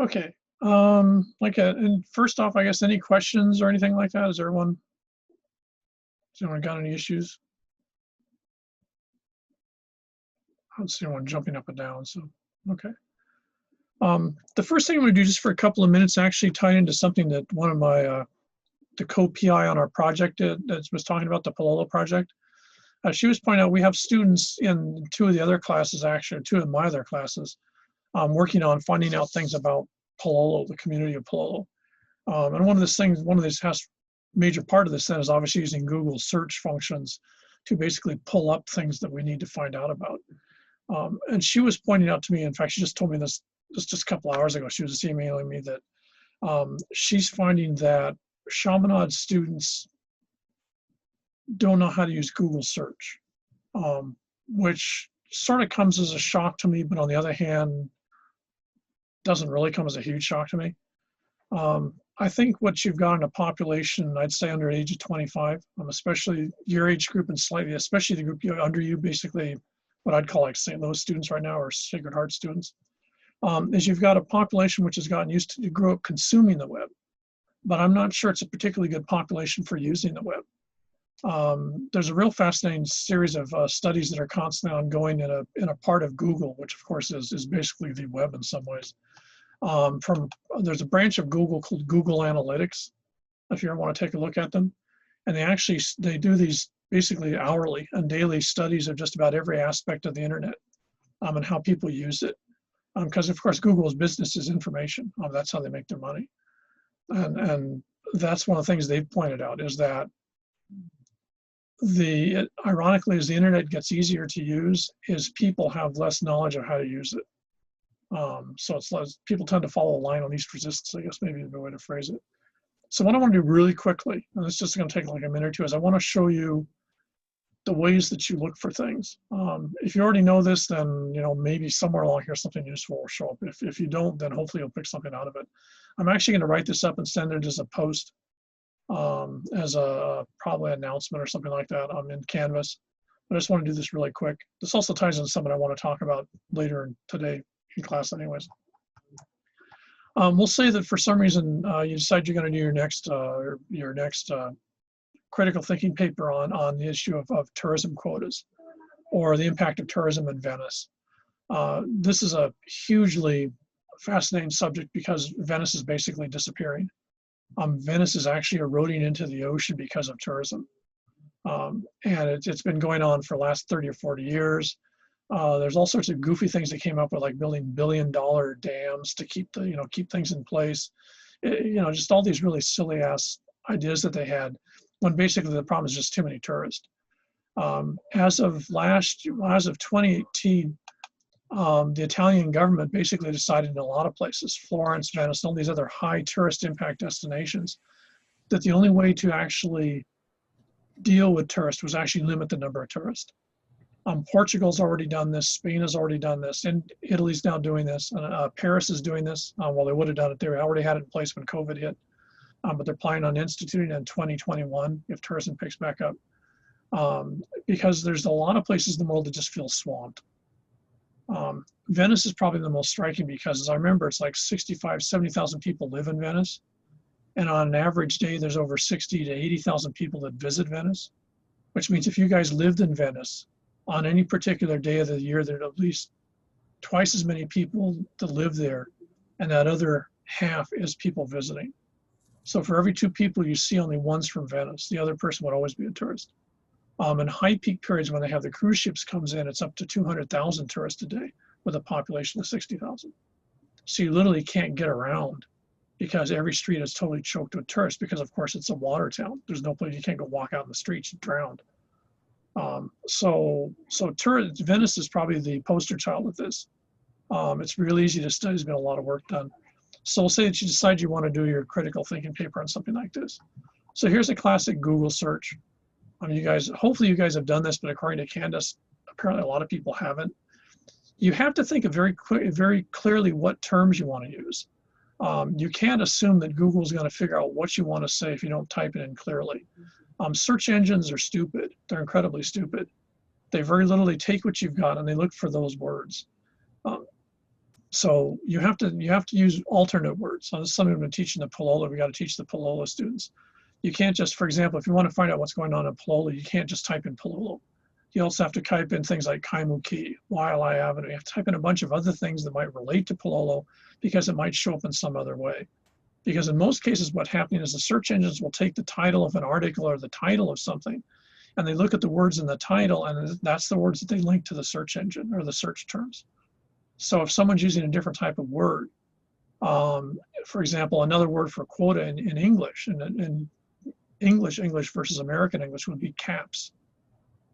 Okay. And first off, I guess any questions or anything like that? Has anyone got any issues? I don't see anyone jumping up and down, so, okay. The first thing I'm gonna do just for a couple of minutes actually tied into something that one of my, the co-PI on our project that was talking about, the Palolo project. She was pointing out we have students in two of the other classes, actually, two of my other classes, working on finding out things about Palolo, the community of Palolo. And one of these has major part of this then is obviously using Google search functions to basically pull up things that we need to find out about. And she was pointing out to me, in fact, she just told me this just a couple hours ago. She was just emailing me that she's finding that Chaminade students don't know how to use Google search, which sort of comes as a shock to me, but on the other hand, doesn't really come as a huge shock to me. I think what you've got in a population, I'd say under the age of 25, especially your age group and slightly, especially the group under you, basically what I'd call like St. Louis students right now or Sacred Heart students, is you've got a population which has gotten used to grow up consuming the web, but I'm not sure it's a particularly good population for using the web. There's a real fascinating series of studies that are constantly ongoing in a part of Google, which of course is basically the web in some ways. There's a branch of Google called Google Analytics, if you ever want to take a look at them. And they do these basically hourly and daily studies of just about every aspect of the internet and how people use it. Because of course Google's business is information. That's how they make their money. And that's one of the things they've pointed out is that ironically, as the internet gets easier to use, is people have less knowledge of how to use it. So it's less, people tend to follow a line of least resistance, I guess maybe is the way to phrase it. So what I want to do really quickly, and it's just going to take like a minute or two, is I want to show you the ways that you look for things. If you already know this, then maybe somewhere along here something useful will show up. If you don't, then hopefully you'll pick something out of it. I'm actually going to write this up and send it as a post, as a probably announcement or something like that in Canvas. But I just want to do this really quick. This also ties into something I want to talk about later today in class anyways. We'll say that for some reason you decide you're going to do your next critical thinking paper on the issue of tourism quotas or the impact of tourism in Venice. This is a hugely fascinating subject because Venice is basically disappearing. Venice is actually eroding into the ocean because of tourism. And it's been going on for the last 30 or 40 years. There's all sorts of goofy things that came up with, like building billion-dollar dams to keep things in place. Just all these really silly ass ideas that they had, when basically the problem is just too many tourists. As of 2018, the Italian government basically decided in a lot of places, Florence, Venice, and all these other high tourist impact destinations, that the only way to actually deal with tourists was actually limit the number of tourists. Portugal's already done this, Spain has already done this, and Italy's now doing this, and Paris is doing this. Well, they would have done it, they already had it in place when COVID hit, but they're planning on instituting it in 2021 if tourism picks back up. Because there's a lot of places in the world that just feel swamped. Venice is probably the most striking because, as I remember, it's like 65, 70,000 people live in Venice. And on an average day, there's over 60 to 80,000 people that visit Venice, which means if you guys lived in Venice, on any particular day of the year, there are at least twice as many people that live there, and that other half is people visiting. So for every 2 people you see, only one's from Venice. The other person would always be a tourist. In high peak periods when they have the cruise ships comes in, it's up to 200,000 tourists a day with a population of 60,000. So you literally can't get around because every street is totally choked with tourists because, of course, it's a water town. There's no place, you can't go walk out in the streets, you're drowned. Venice is probably the poster child of this. It's real easy to study. There's been a lot of work done. So we'll say that you decide you want to do your critical thinking paper on something like this. So here's a classic Google search. Hopefully you guys have done this, but according to Candace, apparently a lot of people haven't. You have to think of very clearly what terms you want to use. You can't assume that Google's going to figure out what you want to say if you don't type it in clearly. Search engines are stupid. They're incredibly stupid. They very literally take what you've got and they look for those words. So you have to use alternate words. So this is something we've been teaching the Palolo. We got to teach the Palolo students. You can't just, for example, if you want to find out what's going on in Palolo, you can't just type in Palolo. You also have to type in things like Kaimuki, Wailea Avenue. You have to type in a bunch of other things that might relate to Palolo because it might show up in some other way. Because in most cases, what's happening is the search engines will take the title of an article or the title of something, and they look at the words in the title, and that's the words that they link to the search engine or the search terms. So if someone's using a different type of word, for example, another word for quota in English, and English versus American English would be caps.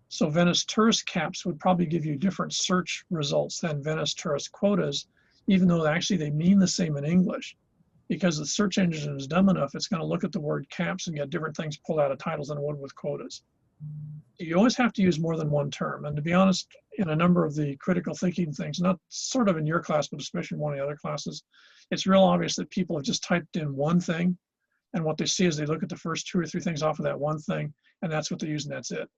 So Venice tourist caps would probably give you different search results than Venice tourist quotas, even though actually they mean the same in English. Because the search engine is dumb enough, it's going to look at the word caps and get different things pulled out of titles than it would with quotas. You always have to use more than one term. And to be honest, in a number of the critical thinking things, not sort of in your class, but especially in one of the other classes, it's real obvious that people have just typed in one thing. And what they see is they look at the first 2 or 3 things off of that one thing, and that's what they use, and that's it.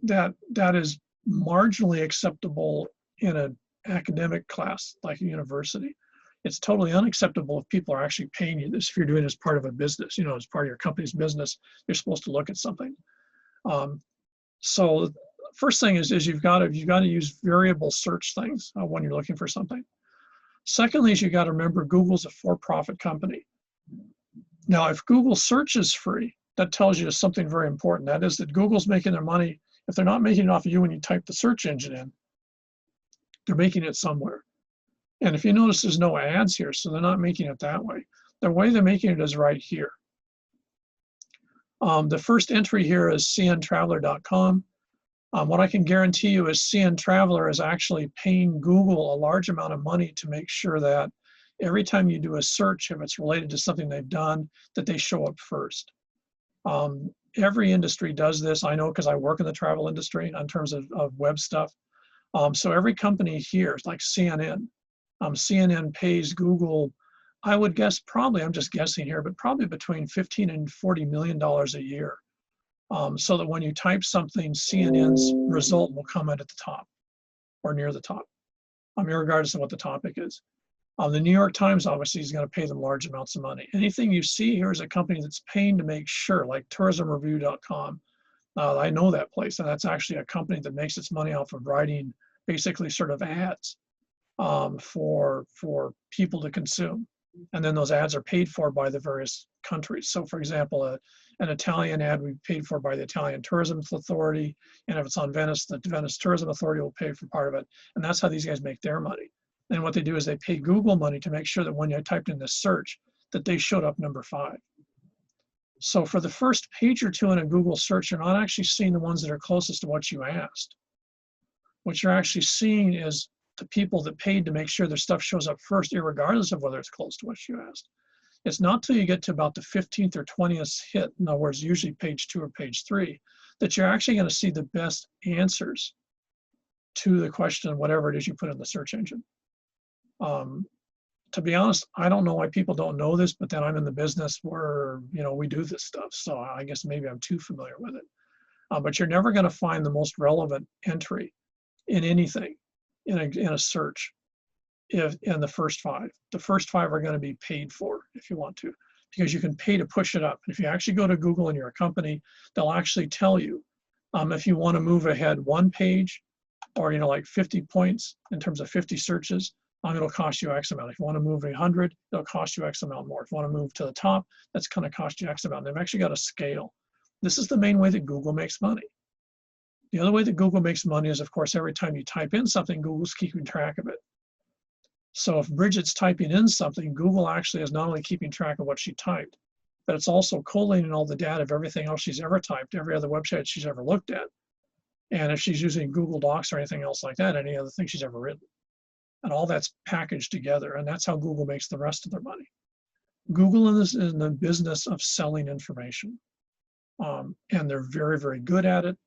That is marginally acceptable in an academic class like a university. It's totally unacceptable if people are actually paying you this. If you're doing it as part of a business, as part of your company's business, you're supposed to look at something. So first thing is you've got to use variable search things when you're looking for something. Secondly, is you got to remember Google's a for-profit company. Now, if Google search is free, that tells you something very important. That is that Google's making their money. If they're not making it off of you when you type the search engine in, they're making it somewhere. And if you notice, there's no ads here, so they're not making it that way. The way they're making it is right here. The first entry here is cntraveler.com. What I can guarantee you is CN Traveler is actually paying Google a large amount of money to make sure that every time you do a search, if it's related to something they've done, that they show up first. Every industry does this. I know because I work in the travel industry in terms of web stuff. So every company here, like CNN, CNN pays Google, I would guess probably, I'm just guessing here, but probably between $15 and $40 million a year. So that when you type something, CNN's result will come out at the top or near the top, regardless of what the topic is. The New York Times obviously is going to pay them large amounts of money. Anything you see here is a company that's paying to make sure, like tourismreview.com. I know that place, and that's actually a company that makes its money off of writing basically sort of ads for people to consume. And then those ads are paid for by the various countries. So for example, an Italian ad will be paid for by the Italian Tourism Authority. And if it's on Venice, the Venice Tourism Authority will pay for part of it. And that's how these guys make their money. And what they do is they pay Google money to make sure that when you typed in this search, that they showed up number 5. So for the first page or 2 in a Google search, you're not actually seeing the ones that are closest to what you asked. What you're actually seeing is the people that paid to make sure their stuff shows up first, irregardless of whether it's close to what you asked. It's not till you get to about the 15th or 20th hit, in other words, usually page 2 or page 3, that you're actually going to see the best answers to the question, whatever it is you put in the search engine. To be honest, I don't know why people don't know this, but then I'm in the business where, we do this stuff. So I guess maybe I'm too familiar with it. But you're never going to find the most relevant entry in anything in a search in the first 5. The first 5 are going to be paid for if you want to, because you can pay to push it up. And if you actually go to Google and you're a company, they'll actually tell you if you want to move ahead 1 page or, like 50 points in terms of 50 searches, it'll cost you X amount. If you want to move 100, it'll cost you X amount more. If you want to move to the top, that's going to cost you X amount. They've actually got a scale. This is the main way that Google makes money. The other way that Google makes money is, of course, every time you type in something, Google's keeping track of it. So if Bridget's typing in something, Google actually is not only keeping track of what she typed, but it's also collating all the data of everything else she's ever typed, every other website she's ever looked at. And if she's using Google Docs or anything else like that, any other thing she's ever written. And all that's packaged together. And that's how Google makes the rest of their money. Google is in the business of selling information. And they're very, very good at it.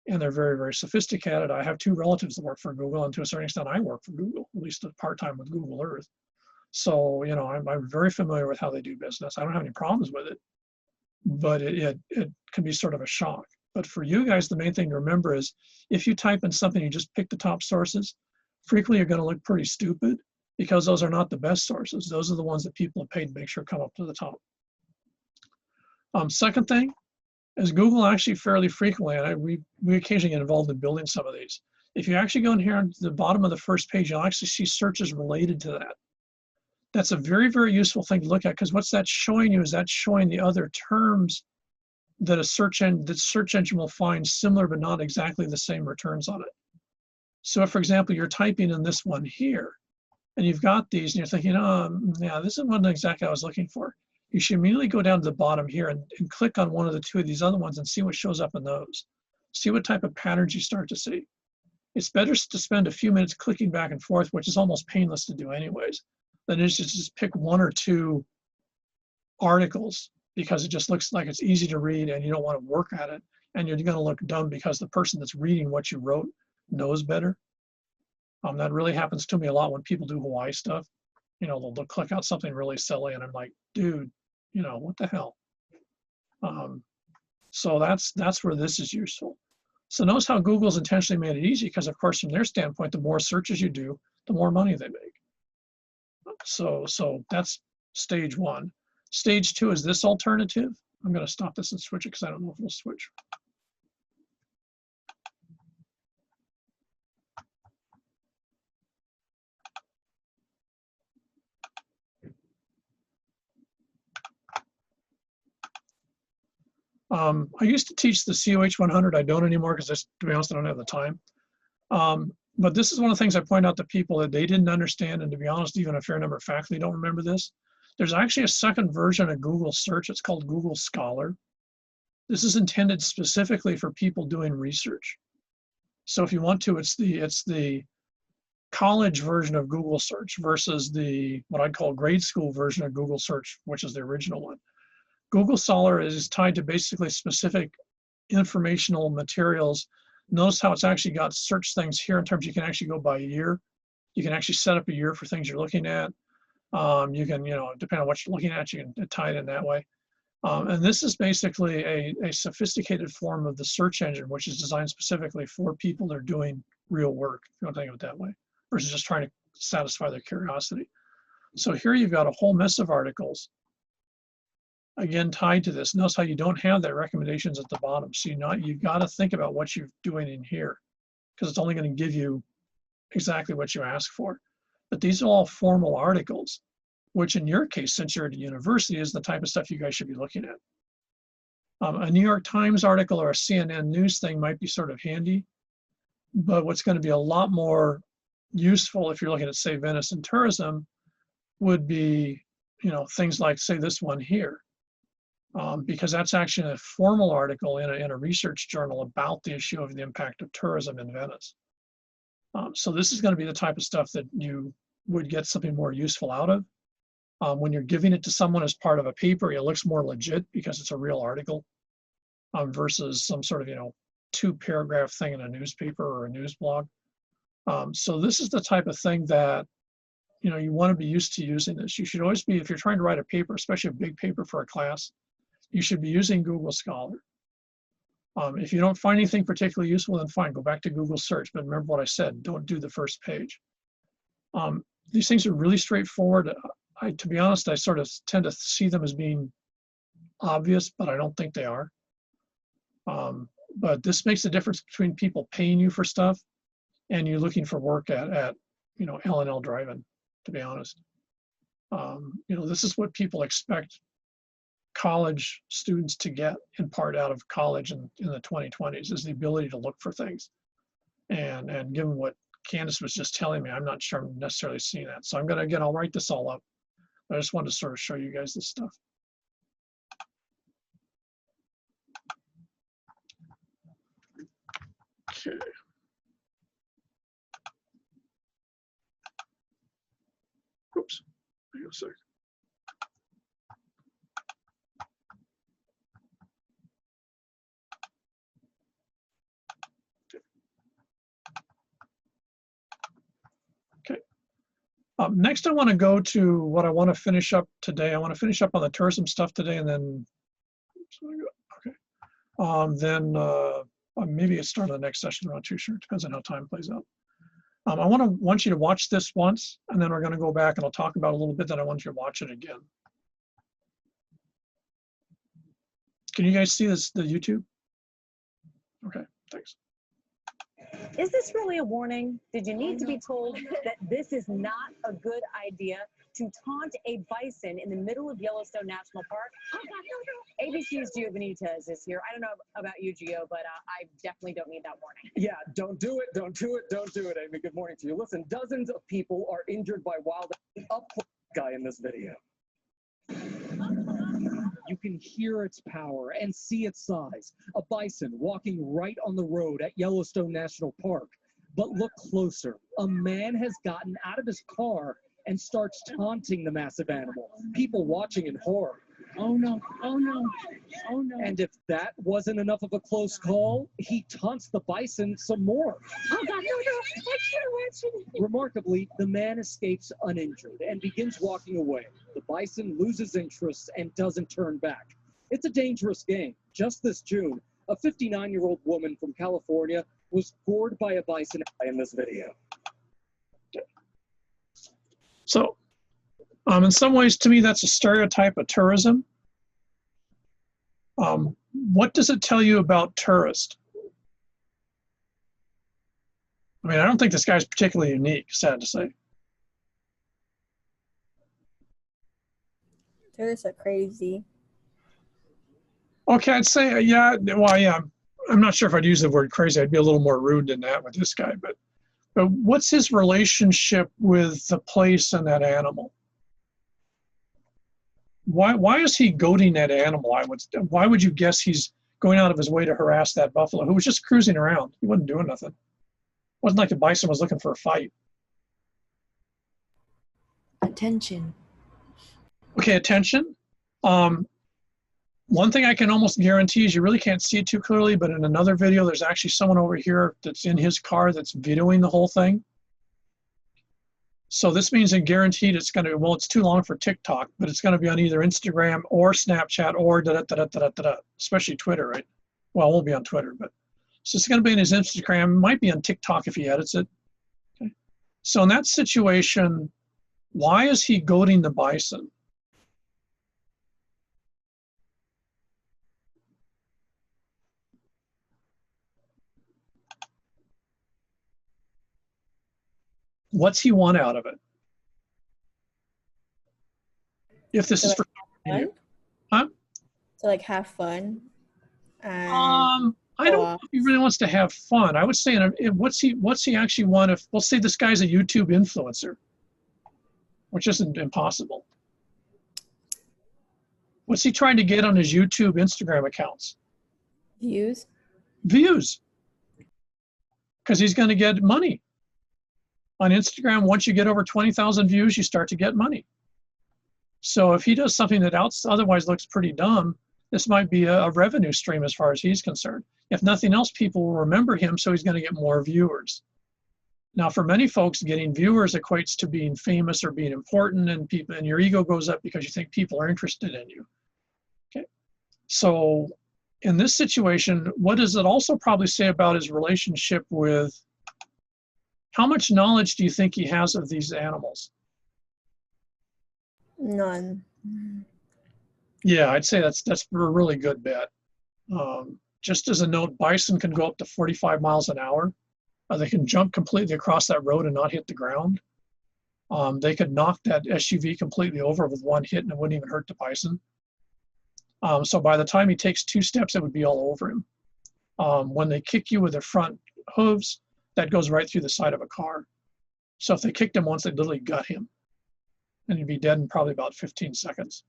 And they're very, very sophisticated. I have 2 relatives that work for Google, and to a certain extent, I work for Google, at least part-time with Google Earth. So, I'm very familiar with how they do business. I don't have any problems with it, but it can be sort of a shock. But for you guys, the main thing to remember is if you type in something, you just pick the top sources. frequently you're going to look pretty stupid because those are not the best sources. Those are the ones that people have paid to make sure come up to the top. Second thing is Google actually fairly frequently, and we occasionally get involved in building some of these. If you actually go in here on the bottom of the first page, you'll actually see searches related to that. That's a very, very useful thing to look at, because what's that showing you is that's showing the other terms that a search engine will find similar but not exactly the same returns on it. So if, for example, you're typing in this one here, and you've got these, and you're thinking, oh, yeah, this isn't what exactly I was looking for. You should immediately go down to the bottom here and click on one of the two of these other ones and see what shows up in those. See what type of patterns you start to see. It's better to spend a few minutes clicking back and forth, which is almost painless to do anyways, than it is to just pick one or two articles because it just looks like it's easy to read and you don't want to work at it, and you're going to look dumb because the person that's reading what you wrote knows better. That really happens to me a lot when people do Hawaii stuff. You know, they'll click out something really silly and I'm like, dude, you know, what the hell? So that's where this is useful. So notice how Google's intentionally made it easy, because of course from their standpoint, the more searches you do, the more money they make. So that's stage one. Stage two is this alternative. I'm going to stop this and switch it because I don't know if it'll switch. I used to teach the COH 100. I don't anymore because, to be honest, I don't have the time. But this is one of the things I point out to people that they didn't understand, and to be honest, even a fair number of faculty don't remember this. There's actually a second version of Google Search. It's called Google Scholar. This is intended specifically for people doing research. So if you want to, it's the college version of Google Search versus the what I'd call grade school version of Google Search, which is the original one. Google Scholar is tied to basically specific informational materials. Notice how it's actually got search things here in terms you can actually go by year. You can actually set up a year for things you're looking at. You can, you know, depending on what you're looking at, you can tie it in that way. And this is basically a sophisticated form of the search engine, which is designed specifically for people that are doing real work, if you want to think of it that way, versus just trying to satisfy their curiosity. So here you've got a whole mess of articles, again, tied to this. Notice how you don't have that recommendations at the bottom. So you've got to think about what you're doing in here, because it's only going to give you exactly what you ask for. But these are all formal articles, which in your case, since you're at a university, is the type of stuff you guys should be looking at. A New York Times article or a CNN news thing might be sort of handy, but what's going to be a lot more useful if you're looking at, say, Venice and tourism would be, you know, things like, say, this one here. Because that's actually a formal article in a research journal about the issue of the impact of tourism in Venice. So this is going to be the type of stuff that you would get something more useful out of. When you're giving it to someone as part of a paper, it looks more legit because it's a real article versus some sort of, you know, 2-paragraph thing in a newspaper or a news blog. So this is the type of thing that, you know, you want to be used to using this. You should always be, if you're trying to write a paper, especially a big paper for a class, you should be using Google Scholar. If you don't find anything particularly useful, then fine, go back to Google Search. But remember what I said, don't do the first page. These things are really straightforward. To be honest, I sort of tend to see them as being obvious, but I don't think they are. But this makes the difference between people paying you for stuff and you looking for work at you know, L&L Drive-In, to be honest. You know, this is what people expect college students to get in part out of college in the 2020s, is the ability to look for things. And given what Candace was just telling me, I'm not sure I'm necessarily seeing that. So I'm gonna, again, I'll write this all up. But I just wanted to sort of show you guys this stuff. Okay. Oops, hang on a sec. Okay. Next, I want to go to what I want to finish up today. I want to finish up on the tourism stuff today, and then, okay. Maybe it start on the next session. I'm not too sure. It depends on how time plays out. want you to watch this once, and then we're going to go back and I'll talk about it a little bit. Then I want you to watch it again. Can you guys see this, the YouTube? Okay, thanks. Is this really a warning? Did you need to be told that this is not a good idea to taunt a bison in the middle of Yellowstone National Park? ABC's Gio Benitez is here. I don't know about you, Gio, but I definitely don't need that warning. Yeah, don't do it, don't do it, don't do it, Amy. Good morning to you. Listen, dozens of people are injured by wild up guy in this video. You can hear its power and see its size. A bison walking right on the road at Yellowstone National Park. But look closer. A man has gotten out of his car and starts taunting the massive animal. People watching in horror. Oh no, oh no, oh no. And if that wasn't enough of a close call, he taunts the bison some more. Oh God, no, no, I can't watch it. Remarkably, the man escapes uninjured and begins walking away. The bison loses interest and doesn't turn back. It's a dangerous game. Just this June, a 59-year-old woman from California was gored by a bison in this video. So, in some ways, to me, that's a stereotype of tourism. What does it tell you about tourists? I mean, I don't think this guy's particularly unique, sad to say. Tourists are crazy. Okay, I'd say, yeah, well, yeah, I'm not sure if I'd use the word crazy. I'd be a little more rude than that with this guy, but what's his relationship with the place and that animal? Why is he goading that animal? Why would you guess he's going out of his way to harass that buffalo who was just cruising around? He wasn't doing nothing. It wasn't like the bison was looking for a fight. Attention. Okay, attention. One thing I can almost guarantee is you really can't see it too clearly, but in another video, there's actually someone over here that's in his car that's videoing the whole thing. So this means and guaranteed it's going to, well, it's too long for TikTok, but it's going to be on either Instagram or Snapchat or da-da-da-da-da-da-da, especially Twitter, right? Well, it won't be on Twitter, but so it's going to be in his Instagram. It might be on TikTok if he edits it. Okay. So in that situation, why is he goading the bison? What's he want out of it? If this is for fun? Huh? So like have fun. I don't know if he really wants to have fun. I would say, what's he actually want if, let's say this guy's a YouTube influencer, which isn't impossible. What's he trying to get on his YouTube, Instagram accounts? Views. Views. Because he's going to get money. On Instagram, once you get over 20,000 views, you start to get money. So if he does something that otherwise looks pretty dumb, this might be a revenue stream as far as he's concerned. If nothing else, people will remember him, so he's going to get more viewers. Now, for many folks, getting viewers equates to being famous or being important, and your ego goes up because you think people are interested in you. Okay, so in this situation, what does it also probably say about his relationship with? How much knowledge do you think he has of these animals? None. Yeah, I'd say that's a really good bet. Just as a note, bison can go up to 45 miles an hour. They can jump completely across that road and not hit the ground. They could knock that SUV completely over with one hit and it wouldn't even hurt the bison. So by the time he takes 2 steps, it would be all over him. When they kick you with their front hooves, that goes right through the side of a car. So if they kicked him once, they'd literally gut him. And he'd be dead in probably about 15 seconds.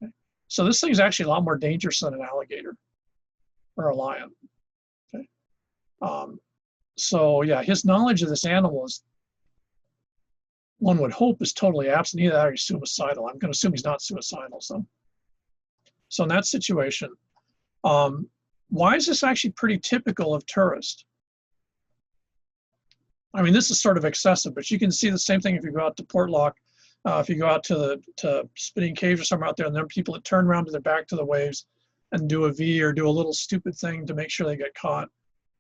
Okay. So this thing's actually a lot more dangerous than an alligator or a lion. Okay. So yeah, his knowledge of this animal is, one would hope, is totally absent. Either that or he's suicidal. I'm going to assume he's not suicidal. So in that situation, why is this actually pretty typical of tourists? I mean, this is sort of excessive, but you can see the same thing if you go out to Portlock, if you go out to Spinning Caves or somewhere out there, and there are people that turn around to their back to the waves and do a V or do a little stupid thing to make sure they get caught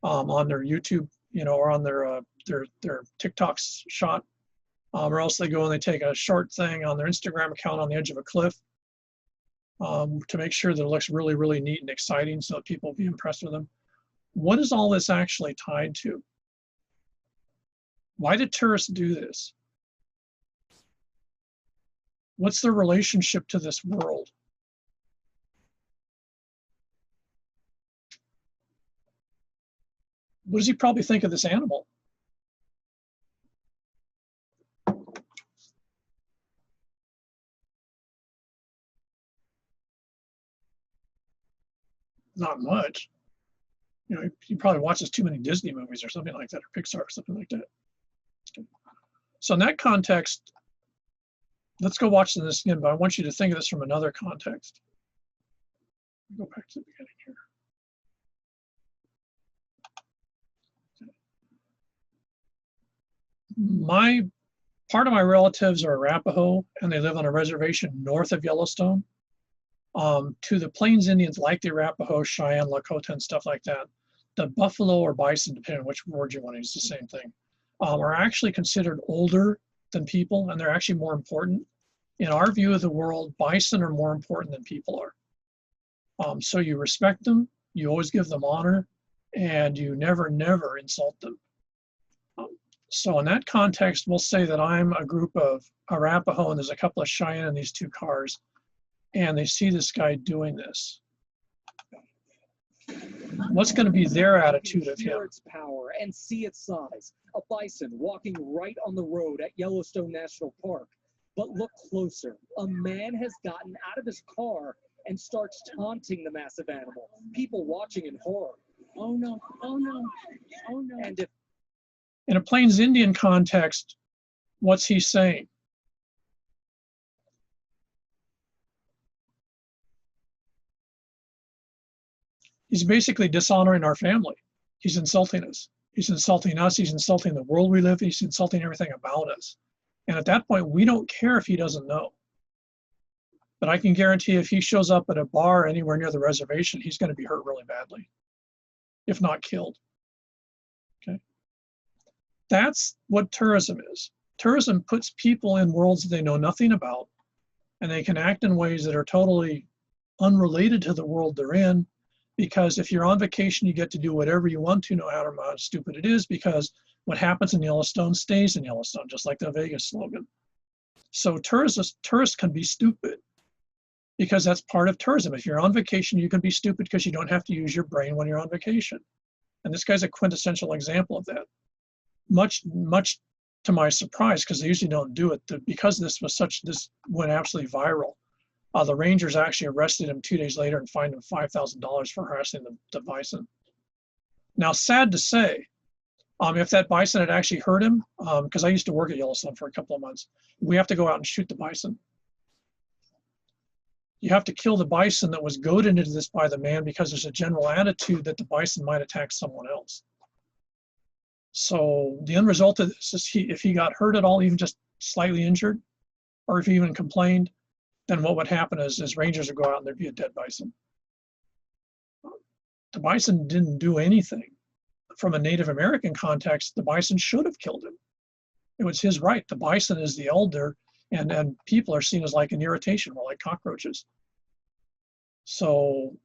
on their YouTube you know, or on their TikTok shot, or else they go and they take a short thing on their Instagram account on the edge of a cliff to make sure that it looks really, really neat and exciting so that people will be impressed with them. What is all this actually tied to? Why did tourists do this? What's their relationship to this world? What does he probably think of this animal? Not much. You know, he probably watches too many Disney movies or something like that, or Pixar or something like that. Okay. So in that context, let's go watch this again, but I want you to think of this from another context. Go back to the beginning here. Part of my relatives are Arapaho, and they live on a reservation north of Yellowstone. To the Plains Indians, like the Arapaho, Cheyenne, Lakota, and stuff like that, the buffalo or bison, depending on which word you want to use, the same thing, are actually considered older than people, and they're actually more important. In our view of the world, bison are more important than people are. So you respect them, you always give them honor, and you never, never insult them. So in that context, we'll say that I'm a group of Arapaho, and there's a couple of Cheyenne in these two cars, and they see this guy doing this. What's going to be their attitude of Hear him? its power and see its size. A bison walking right on the road at Yellowstone National Park. But look closer. A man has gotten out of his car and starts taunting the massive animal. People watching in horror. Oh no, oh no, oh no. And if In a Plains Indian context, what's he saying? He's basically dishonoring our family. He's insulting us. He's insulting us. He's insulting the world we live in. He's insulting everything about us. And at that point, we don't care if he doesn't know. But I can guarantee if he shows up at a bar anywhere near the reservation, he's going to be hurt really badly, if not killed. Okay. That's what tourism is. Tourism puts people in worlds that they know nothing about, and they can act in ways that are totally unrelated to the world they're in, because if you're on vacation, you get to do whatever you want to, no matter how stupid it is, because what happens in Yellowstone stays in Yellowstone, just like the Vegas slogan. So tourists can be stupid because that's part of tourism. If you're on vacation, you can be stupid because you don't have to use your brain when you're on vacation. And this guy's a quintessential example of that. Much to my surprise, because they usually don't do it, because this went absolutely viral. The Rangers actually arrested him 2 days later and fined him $5,000 for harassing the bison. Now, sad to say, if that bison had actually hurt him, because I used to work at Yellowstone for a couple of months, we have to go out and shoot the bison. You have to kill the bison that was goaded into this by the man, because there's a general attitude that the bison might attack someone else. So the end result of this is if he got hurt at all, even just slightly injured, or if he even complained, then what would happen is Rangers would go out and there'd be a dead bison. The bison didn't do anything. From a Native American context, the bison should have killed him. It was his right. The bison is the elder, and people are seen as like an irritation, or like cockroaches. So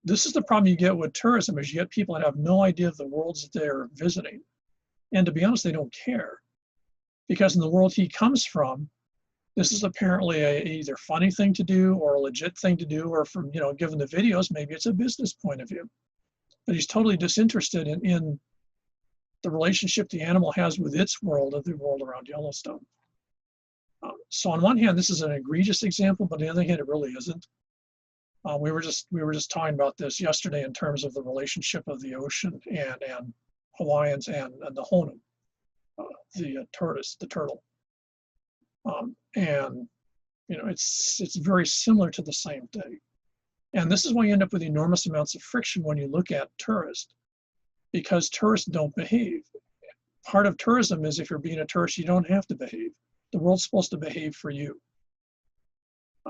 this is the problem you get with tourism, is you get people that have no idea of the worlds that they're visiting. And to be honest, they don't care. Because in the world he comes from, this is apparently a either funny thing to do or a legit thing to do, or from, given the videos, maybe it's a business point of view. But he's totally disinterested in the relationship the animal has with its world of the world around Yellowstone. So on one hand, this is an egregious example, but on the other hand, it really isn't. We were just talking about this yesterday in terms of the relationship of the ocean and Hawaiians and the Honan, the tortoise, the turtle. And it's very similar to the same thing. And this is why you end up with enormous amounts of friction when you look at tourists, because tourists don't behave. Part of tourism is, if you're being a tourist, you don't have to behave. The world's supposed to behave for you,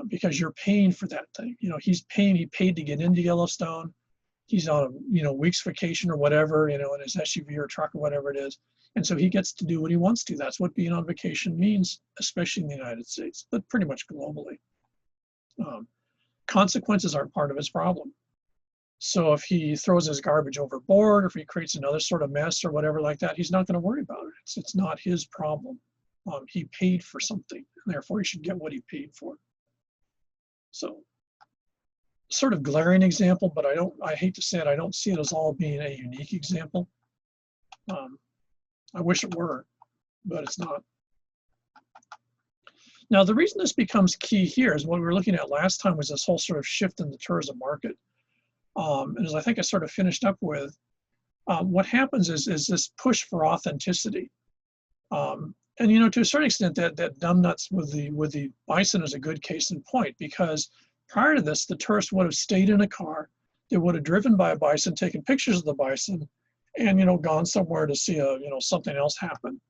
because you're paying for that thing. He paid to get into Yellowstone. he's on a week's vacation or whatever, in his SUV or truck or whatever it is. And so he gets to do what he wants to. That's what being on vacation means, especially in the United States, but pretty much globally. Consequences aren't part of his problem. So if he throws his garbage overboard, or if he creates another sort of mess or whatever like that, he's not going to worry about it. It's not his problem. He paid for something, and therefore he should get what he paid for. So, sort of glaring example, but I hate to say it, I don't see it as all being a unique example. I wish it were, but it's not. Now, the reason this becomes key here is what we were looking at last time was this whole sort of shift in the tourism market. And as I think I sort of finished up with, what happens is this push for authenticity. And to a certain extent, that numbnuts with the bison is a good case in point, because prior to this, the tourist would have stayed in a car, they would have driven by a bison, taken pictures of the bison, and gone somewhere to see something else happen.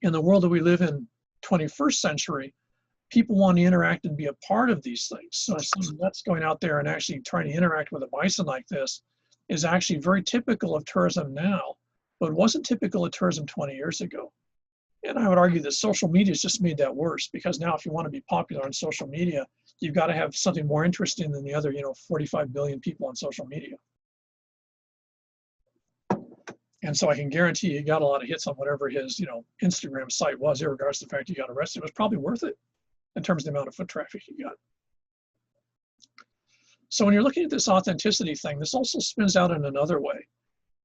In the world that we live in, 21st century, people want to interact and be a part of these things. So that's going out there and actually trying to interact with a bison like this is actually very typical of tourism now, but it wasn't typical of tourism 20 years ago. And I would argue that social media has just made that worse, because now if you want to be popular on social media, you've got to have something more interesting than the other 45 billion people on social media. And so I can guarantee you got a lot of hits on whatever his Instagram site was, regardless of the fact he got arrested. It was probably worth it in terms of the amount of foot traffic he got. So when you're looking at this authenticity thing, this also spins out in another way.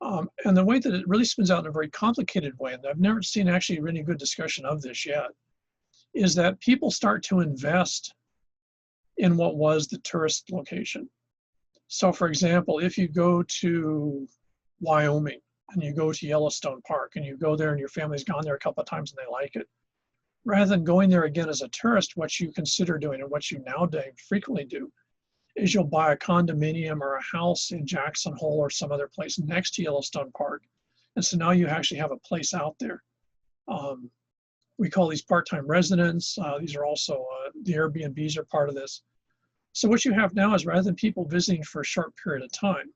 And the way that it really spins out in a very complicated way, and I've never seen actually really good discussion of this yet, is that people start to invest in what was the tourist location. So for example, if you go to Wyoming and you go to Yellowstone Park and you go there and your family's gone there a couple of times and they like it, rather than going there again as a tourist, what you consider doing and what you nowadays frequently do is you'll buy a condominium or a house in Jackson Hole or some other place next to Yellowstone Park. And so now you actually have a place out there. We call these part-time residents. These are also, the Airbnbs are part of this. So what you have now is, rather than people visiting for a short period of time,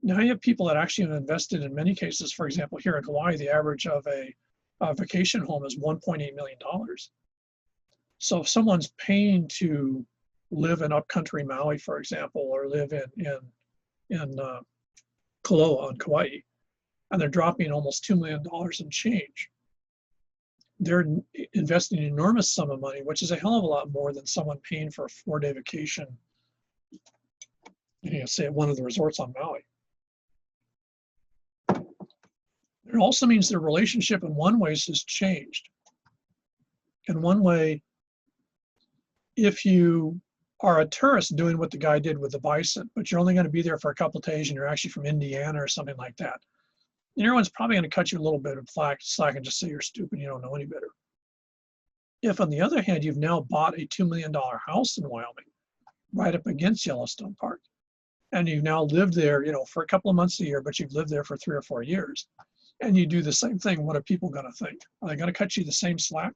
now you have people that actually have invested in many cases. For example, here in Hawaii, the average of a vacation home is $1.8 million. So if someone's paying to live in upcountry Maui, for example, or live in Koloa on Kauai, and they're dropping almost $2 million in change, they're investing an enormous sum of money, which is a hell of a lot more than someone paying for a 4-day vacation, say at one of the resorts on Maui. It also means their relationship in one way has changed. In one way, if you are a tourist doing what the guy did with the bison, but you're only going to be there for a couple of days and you're actually from Indiana or something like that, and everyone's probably going to cut you a little bit of slack and just say you're stupid, you don't know any better. If, on the other hand, you've now bought a $2 million house in Wyoming, right up against Yellowstone Park, and you've now lived there, for a couple of months a year, but you've lived there for 3 or 4 years, and you do the same thing, what are people going to think? Are they going to cut you the same slack?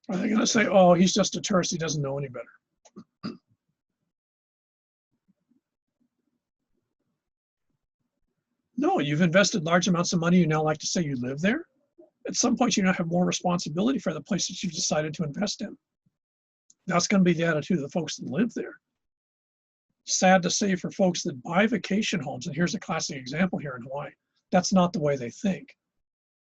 Are they going to say, oh, he's just a tourist, he doesn't know any better? No, you've invested large amounts of money. You now like to say you live there. At some point, you now have more responsibility for the place that you've decided to invest in. That's going to be the attitude of the folks that live there. Sad to say, for folks that buy vacation homes, and here's a classic example here in Hawaii, that's not the way they think.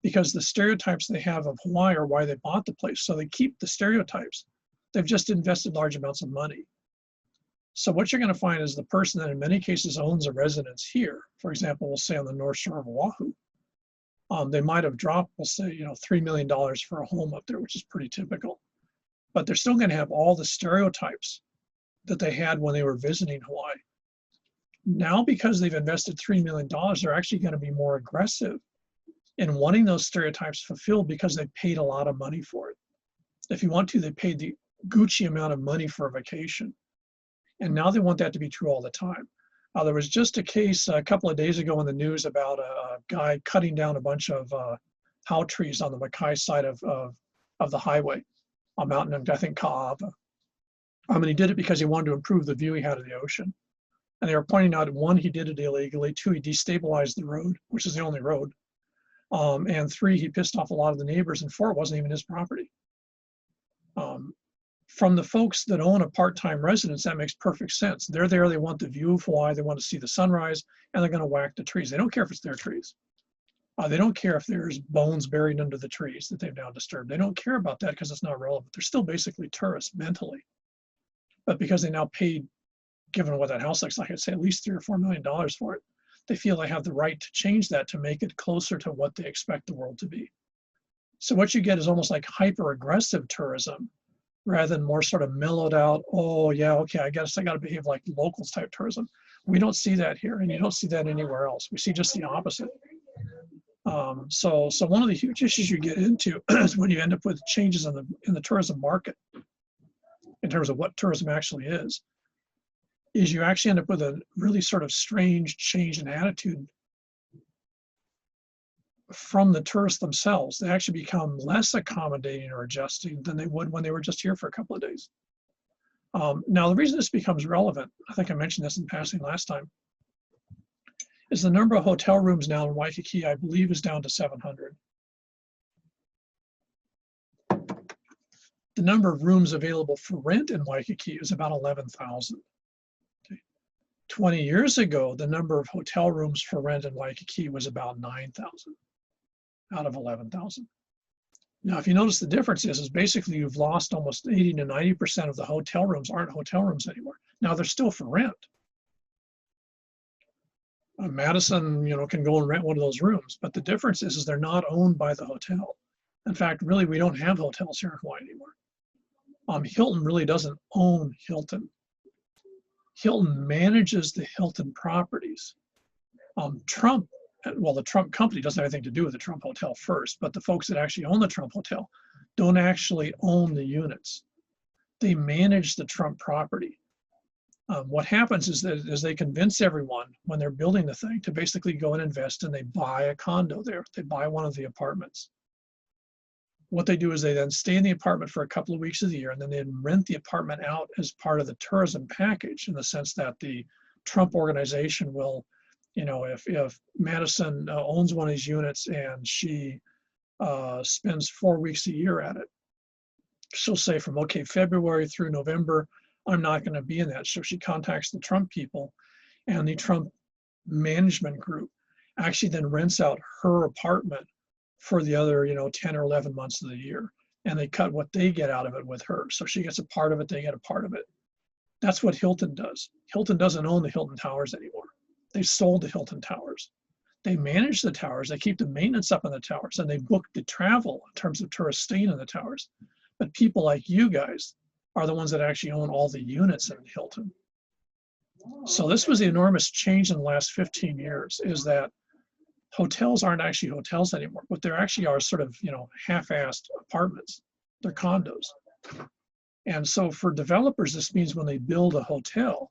Because the stereotypes they have of Hawaii are why they bought the place. So they keep the stereotypes. They've just invested large amounts of money. So what you're going to find is the person that in many cases owns a residence here, for example, we'll say on the North Shore of Oahu, they might have dropped, we'll say, $3 million for a home up there, which is pretty typical. But they're still going to have all the stereotypes that they had when they were visiting Hawaii. Now, because they've invested $3 million, they're actually going to be more aggressive in wanting those stereotypes fulfilled because they paid a lot of money for it. If you want to, they paid the Gucci amount of money for a vacation. And now they want that to be true all the time. There was just a case a couple of days ago in the news about a guy cutting down a bunch of how trees on the Mackay side of the highway, a mountain in, I think, Kaava. And he did it because he wanted to improve the view he had of the ocean. And they were pointing out, one, he did it illegally. Two, he destabilized the road, which is the only road. And three, he pissed off a lot of the neighbors. And four, it wasn't even his property. From the folks that own a part-time residence, that makes perfect sense. They're there, they want the view of Hawaii, they want to see the sunrise, and they're going to whack the trees. They don't care if it's their trees. They don't care if there's bones buried under the trees that they've now disturbed. They don't care about that because it's not relevant. They're still basically tourists mentally. But because they now paid, given what that house looks like, I'd say at least $3 or $4 million for it, they feel they have the right to change that to make it closer to what they expect the world to be. So what you get is almost like hyper-aggressive tourism rather than more sort of mellowed out, oh yeah, okay, I guess I got to behave like locals type tourism. We don't see that here, and you don't see that anywhere else. We see just the opposite. So one of the huge issues you get into is when you end up with changes in the tourism market, in terms of what tourism actually is you actually end up with a really sort of strange change in attitude from the tourists themselves. They actually become less accommodating or adjusting than they would when they were just here for a couple of days. Now, the reason this becomes relevant, I think I mentioned this in passing last time, is the number of hotel rooms now in Waikiki, I believe, is down to 700. The number of rooms available for rent in Waikiki is about 11,000. 20 years ago, the number of hotel rooms for rent in Waikiki was about 9,000 out of 11,000. Now, if you notice, the difference is basically you've lost almost 80 to 90% of the hotel rooms aren't hotel rooms anymore. Now they're still for rent. Madison, can go and rent one of those rooms, but the difference is they're not owned by the hotel. In fact, really, we don't have hotels here in Hawaii anymore. Hilton really doesn't own Hilton. Hilton manages the Hilton properties. The Trump company doesn't have anything to do with the Trump Hotel first, but the folks that actually own the Trump Hotel don't actually own the units. They manage the Trump property. What happens is that they convince everyone when they're building the thing to basically go and invest, and they buy a condo there. They buy one of the apartments. What they do is they then stay in the apartment for a couple of weeks of the year, and then they rent the apartment out as part of the tourism package, in the sense that the Trump organization will, if Madison owns one of these units and she spends 4 weeks a year at it, she'll say from, okay, February through November, I'm not going to be in that. So she contacts the Trump people, and the Trump management group actually then rents out her apartment for the other, 10 or 11 months of the year. And they cut what they get out of it with her. So she gets a part of it, they get a part of it. That's what Hilton does. Hilton doesn't own the Hilton Towers anymore. They sold the Hilton Towers. They manage the towers, they keep the maintenance up on the towers, and they book the travel in terms of tourists staying in the towers. But people like you guys are the ones that actually own all the units in Hilton. So this was the enormous change in the last 15 years, is that hotels aren't actually hotels anymore. What they actually are sort of, half-assed apartments. They're condos. And so for developers, this means when they build a hotel,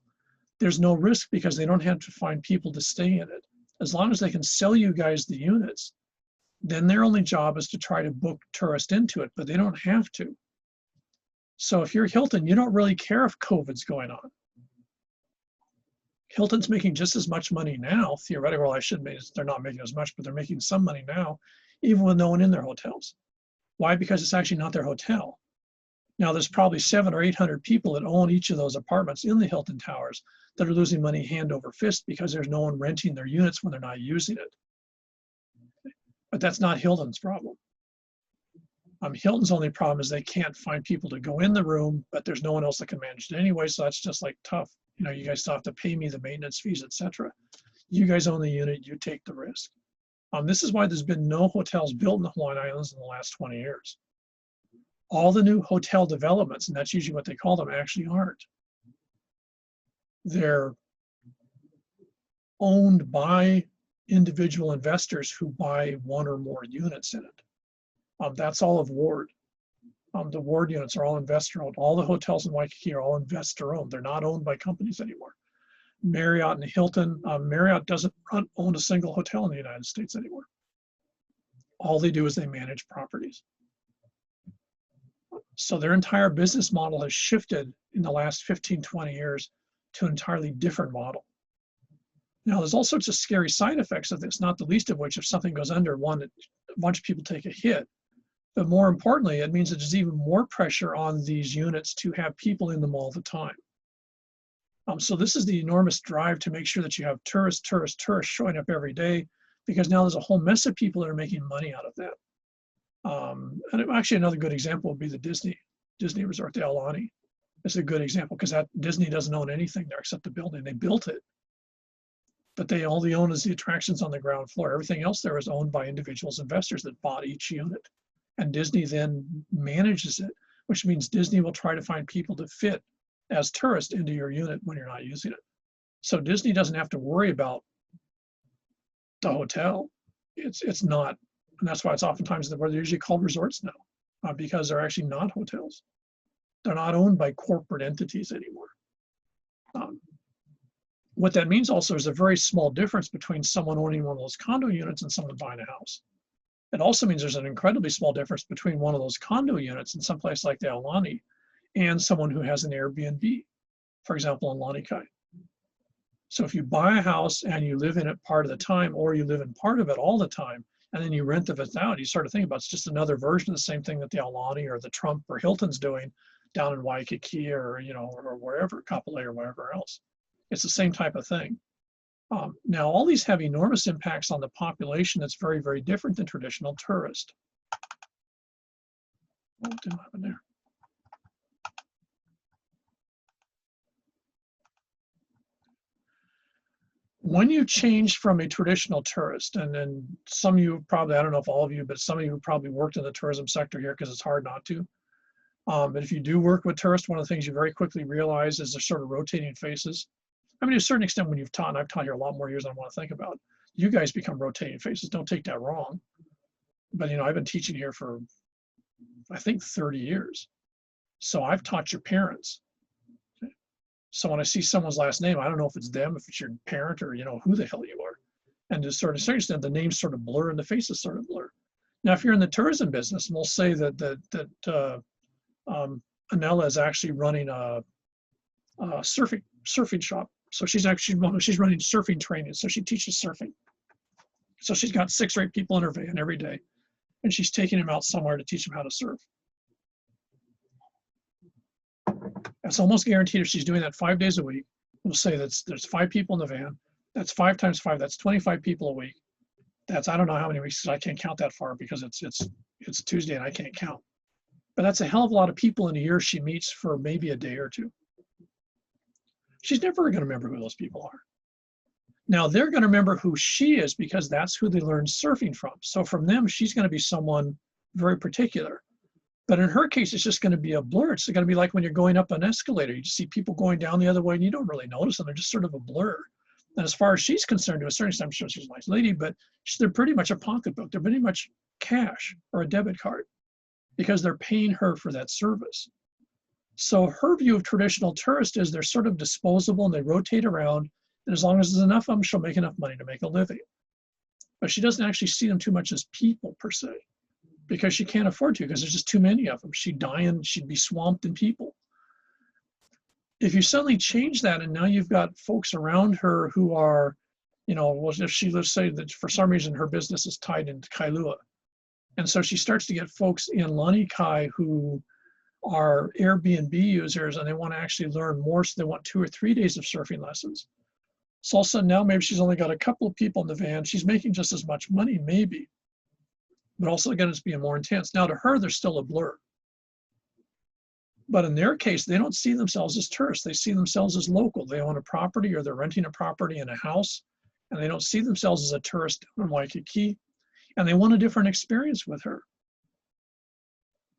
there's no risk because they don't have to find people to stay in it. As long as they can sell you guys the units, then their only job is to try to book tourists into it, but they don't have to. So if you're Hilton, you don't really care if COVID's going on. Hilton's making just as much money now, theoretically. Well, I should make, they're not making as much, but they're making some money now, even with no one in their hotels. Why? Because it's actually not their hotel. Now, there's probably 700 or 800 people that own each of those apartments in the Hilton Towers that are losing money hand over fist because there's no one renting their units when they're not using it. But that's not Hilton's problem. Hilton's only problem is they can't find people to go in the room, but there's no one else that can manage it anyway, so that's just like tough. You guys still have to pay me the maintenance fees, etc. You guys own the unit, you take the risk. This is why there's been no hotels built in the Hawaiian Islands in the last 20 years. All the new hotel developments, and that's usually what they call them, actually aren't. They're owned by individual investors who buy one or more units in it. That's all of Ward. The Ward units are all investor-owned. All the hotels in Waikiki are all investor-owned. They're not owned by companies anymore. Marriott and Hilton, Marriott doesn't own a single hotel in the United States anymore. All they do is they manage properties. So their entire business model has shifted in the last 15, 20 years to an entirely different model. Now, there's all sorts of scary side effects of this, not the least of which, if something goes under, one, a bunch of people take a hit. But more importantly, it means that there's even more pressure on these units to have people in them all the time. So this is the enormous drive to make sure that you have tourists showing up every day, because now there's a whole mess of people that are making money out of that. And actually, another good example would be the Disney resort, the Aulani. It's a good example because that Disney doesn't own anything there except the building. They built it, but they only own is the attractions on the ground floor. Everything else there is owned by individuals, investors that bought each unit. And Disney then manages it, which means Disney will try to find people to fit as tourists into your unit when you're not using it. So Disney doesn't have to worry about the hotel. It's not, and that's why it's oftentimes they're usually called resorts now, because they're actually not hotels. They're not owned by corporate entities anymore. What that means also is a very small difference between someone owning one of those condo units and someone buying a house. It also means there's an incredibly small difference between one of those condo units in some place like the Aulani and someone who has an Airbnb, for example, in Lani Kai. So if you buy a house and you live in it part of the time, or you live in part of it all the time, and then you rent it out, you start to think about it's just another version of the same thing that the Aulani or the Trump or Hilton's doing down in Waikiki or, or wherever, Kapolei or wherever else. It's the same type of thing. Now, all these have enormous impacts on the population that's very, very different than traditional tourist. What didn't happen there? When you change from a traditional tourist, and then some of you probably, I don't know if all of you, but some of you probably worked in the tourism sector here because it's hard not to. But if you do work with tourists, one of the things you very quickly realize is they're sort of rotating faces. I mean, to a certain extent, when you've taught, and I've taught here a lot more years than I want to think about, you guys become rotating faces. Don't take that wrong. But, I've been teaching here for, I think, 30 years. So I've taught your parents. Okay? So when I see someone's last name, I don't know if it's them, if it's your parent, or, who the hell you are. And to sort of certain extent, the names sort of blur and the faces sort of blur. Now, if you're in the tourism business, and we'll say that Anela is actually running a surfing shop. So she's running surfing training. So she teaches surfing. So she's got 6 or 8 people in her van every day, and she's taking them out somewhere to teach them how to surf. It's almost guaranteed if she's doing that 5 days a week. We'll say there's 5 people in the van. That's 5 times 5. That's 25 people a week. That's, I don't know how many weeks, I can't count that far because it's Tuesday and I can't count. But that's a hell of a lot of people in a year she meets for maybe a day or two. She's never going to remember who those people are. Now they're going to remember who she is because that's who they learned surfing from. So from them, she's going to be someone very particular. But in her case, it's just going to be a blur. It's going to be like when you're going up an escalator. You just see people going down the other way and you don't really notice them. They're just sort of a blur. And as far as she's concerned, to a certain extent, I'm sure she's a nice lady, but they're pretty much a pocketbook. They're pretty much cash or a debit card because they're paying her for that service. So her view of traditional tourists is they're sort of disposable and they rotate around. And as long as there's enough of them, she'll make enough money to make a living. But she doesn't actually see them too much as people per se, because she can't afford to, because there's just too many of them. She'd die and she'd be swamped in people. If you suddenly change that and now you've got folks around her who are, well, if she, let's say that for some reason her business is tied into Kailua. And so she starts to get folks in Lani Kai who are Airbnb users and they want to actually learn more. So they want 2 or 3 days of surfing lessons. So all of a sudden now maybe she's only got a couple of people in the van. She's making just as much money, maybe. But also again, it's being more intense. Now to her, they're still a blur. But in their case, they don't see themselves as tourists. They see themselves as local. They own a property or they're renting a property in a house, and they don't see themselves as a tourist in Waikiki, and they want a different experience with her.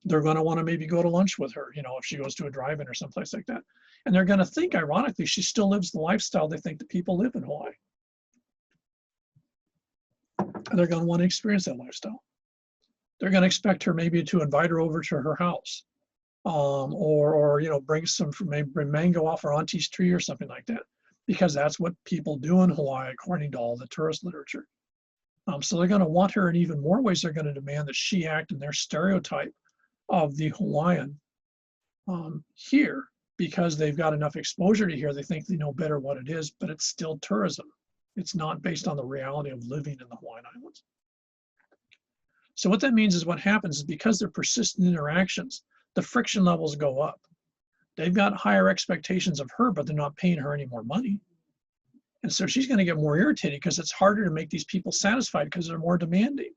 They're going to want to maybe go to lunch with her, if she goes to a drive-in or someplace like that. And they're going to think, ironically, she still lives the lifestyle they think that people live in Hawaii. And they're going to want to experience that lifestyle. They're going to expect her maybe to invite her over to her house, or bring bring mango off her auntie's tree or something like that, because that's what people do in Hawaii according to all the tourist literature. So they're going to want her in even more ways. They're going to demand that she act in their stereotype of the Hawaiian here, because they've got enough exposure to here. They think they know better what it is, but it's still tourism. It's not based on the reality of living in the Hawaiian Islands. So what that means is what happens is because they're persistent interactions, the friction levels go up. They've got higher expectations of her, but they're not paying her any more money. And so she's going to get more irritated because it's harder to make these people satisfied because they're more demanding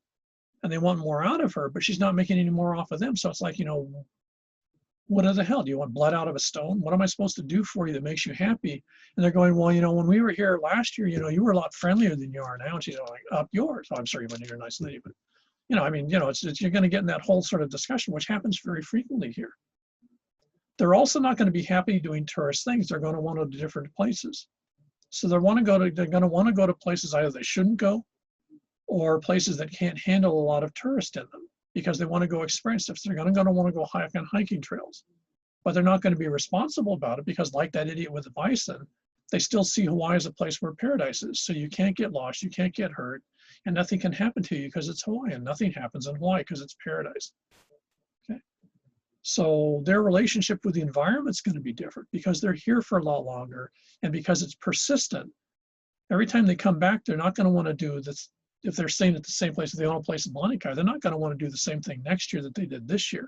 and they want more out of her, but she's not making any more off of them. So it's like, you know, what the hell? Do you want blood out of a stone? What am I supposed to do for you that makes you happy? And they're going, well, you know, when we were here last year, you know, you were a lot friendlier than you are now. And she's like, up yours. Oh, I'm sorry, you're a nice lady, but you know, I mean, you know, you're going to get in that whole sort of discussion, which happens very frequently here. They're also not going to be happy doing tourist things. They're going to want to go to different places. So they're going to want to go to places either they shouldn't go or places that can't handle a lot of tourists in them because they want to go experience stuff. So they're going to want to go hike on hiking trails, but they're not going to be responsible about it because, like that idiot with the bison, they still see Hawaii as a place where paradise is. So you can't get lost, you can't get hurt, and nothing can happen to you because it's Hawaii, and nothing happens in Hawaii because it's paradise. Okay. So their relationship with the environment is going to be different because they're here for a lot longer, and because it's persistent. Every time they come back, they're not going to want to do this. If they're staying at the same place, if they own a place in Lanikai, they're not going to want to do the same thing next year that they did this year.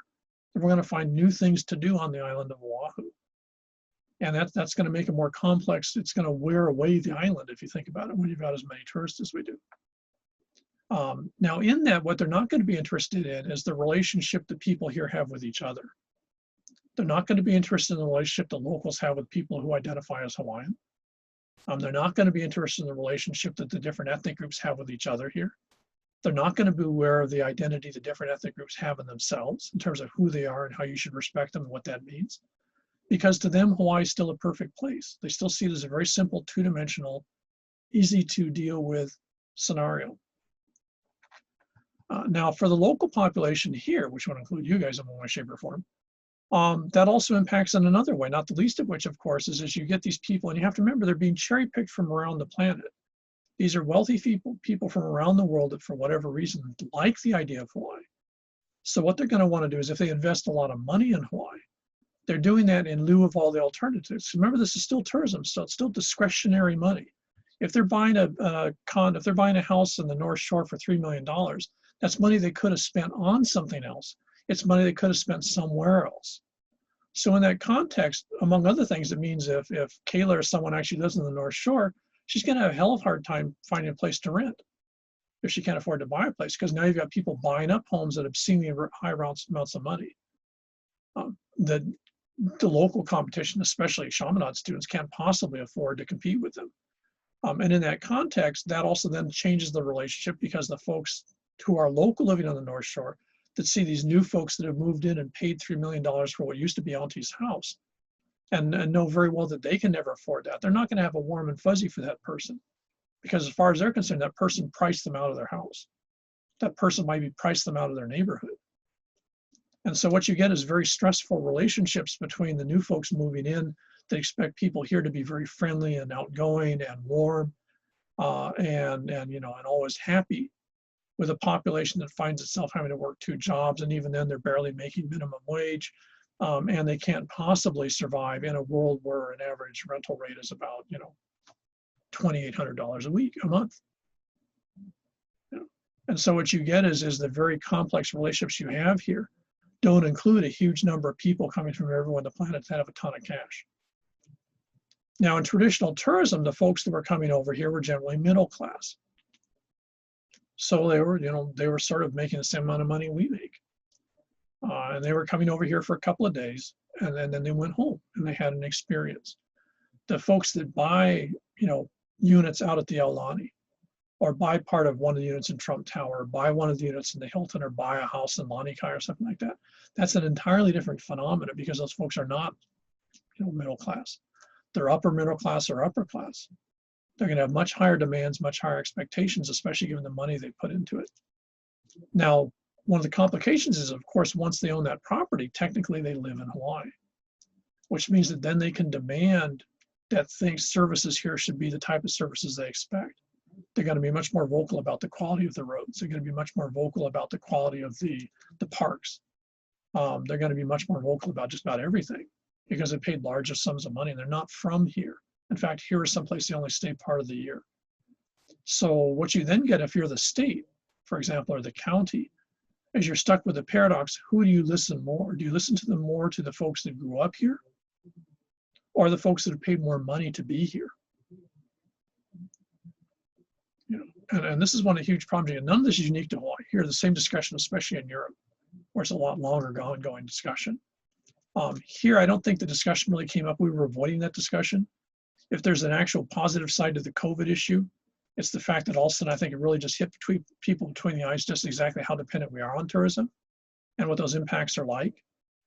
We're going to find new things to do on the island of Oahu. And that's going to make it more complex. It's going to wear away the island, if you think about it, when you've got as many tourists as we do. Now, in that, what they're not going to be interested in is the relationship that people here have with each other. They're not going to be interested in the relationship that locals have with people who identify as Hawaiian. They're not going to be interested in the relationship that the different ethnic groups have with each other here. They're not going to be aware of the identity the different ethnic groups have in themselves in terms of who they are and how you should respect them and what that means. Because to them, Hawaii is still a perfect place. They still see it as a very simple, two-dimensional, easy to deal with scenario. Now, for the local population here, which would include you guys in one way, shape, or form, that also impacts in another way, not the least of which, of course, is as you get these people, and you have to remember they're being cherry-picked from around the planet. These are wealthy people from around the world that, for whatever reason, like the idea of Hawaii. So what they're going to want to do is if they invest a lot of money in Hawaii, they're doing that in lieu of all the alternatives. Remember, this is still tourism, so it's still discretionary money. If they're buying if they're buying a house in the North Shore for $3 million, that's money they could have spent on something else. It's money they could have spent somewhere else. So in that context, among other things, it means if Kayla or someone actually lives in the North Shore, she's going to have a hell of a hard time finding a place to rent if she can't afford to buy a place, because now you've got people buying up homes at obscenely high amounts of money. The local competition, especially Chaminade students, can't possibly afford to compete with them. And in that context, that also then changes the relationship because the folks who are local living on the North Shore that see these new folks that have moved in and paid $3 million for what used to be Auntie's house and know very well that they can never afford that. They're not going to have a warm and fuzzy for that person because as far as they're concerned, that person priced them out of their house. That person might be priced them out of their neighborhood. And so what you get is very stressful relationships between the new folks moving in that expect people here to be very friendly and outgoing and warm and always happy, with a population that finds itself having to work 2 jobs, and even then they're barely making minimum wage, and they can't possibly survive in a world where an average rental rate is about $2,800 a month. And so what you get is the very complex relationships you have here don't include a huge number of people coming from everywhere on the planet that have a ton of cash. Now, in traditional tourism, the folks that were coming over here were generally middle class. So they were sort of making the same amount of money we make. And they were coming over here for a couple of days, and then they went home and they had an experience. The folks that buy, units out at the Aulani, or buy part of one of the units in Trump Tower, or buy one of the units in the Hilton, or buy a house in Lanikai or something like that, that's an entirely different phenomenon because those folks are not, middle class. They're upper middle class or upper class. They're going to have much higher demands, much higher expectations, especially given the money they put into it. Now, one of the complications is, of course, once they own that property, technically they live in Hawaii, which means that then they can demand that services here should be the type of services they expect. They're going to be much more vocal about the quality of the roads. They're going to be much more vocal about the quality of the parks. They're going to be much more vocal about just about everything because they paid larger sums of money and they're not from here. In fact, here is someplace they only stay part of the year. So what you then get if you're the state, for example, or the county, is you're stuck with the paradox. Who do you listen more? Do you listen to them more to the folks that grew up here or the folks that have paid more money to be here? You know, and this is one of the huge problems. None of this is unique to Hawaii. Here, the same discussion, especially in Europe, where it's a lot longer ongoing discussion. Here, I don't think the discussion really came up. We were avoiding that discussion. If there's an actual positive side to the COVID issue, it's the fact that all of a sudden I think it really just hit people between the eyes just exactly how dependent we are on tourism and what those impacts are like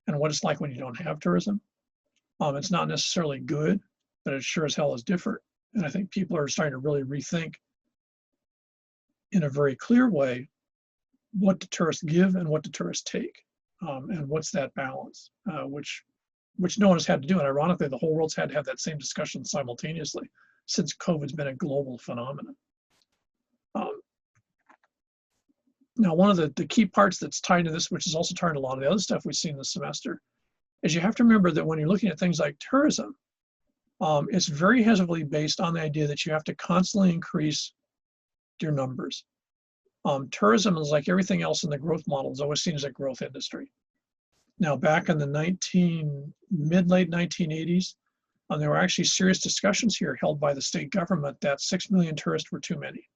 and what it's like when you don't have tourism. It's not necessarily good, but it sure as hell is different. And I think people are starting to really rethink in a very clear way what do tourists give and what do tourists take, and what's that balance, which no one has had to do. And ironically, the whole world's had to have that same discussion simultaneously since COVID's been a global phenomenon. Now, one of the key parts that's tied to this, which is also tied to a lot of the other stuff we've seen this semester, is you have to remember that when you're looking at things like tourism, it's very heavily based on the idea that you have to constantly increase your numbers. Tourism is like everything else in the growth model, is always seen as a growth industry. Now, back in the mid-late 1980s, there were actually serious discussions here held by the state government that 6 million tourists were too many.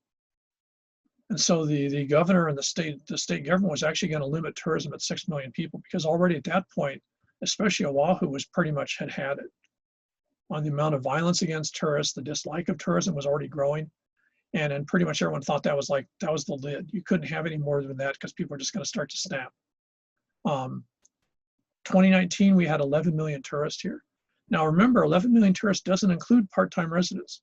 And so the governor and the state government was actually going to limit tourism at 6 million people because already at that point, especially Oahu was pretty much had it. On the amount of violence against tourists, the dislike of tourism was already growing. And pretty much everyone thought that was the lid. You couldn't have any more than that because people were just going to start to snap. 2019, we had 11 million tourists here. Now remember, 11 million tourists doesn't include part-time residents.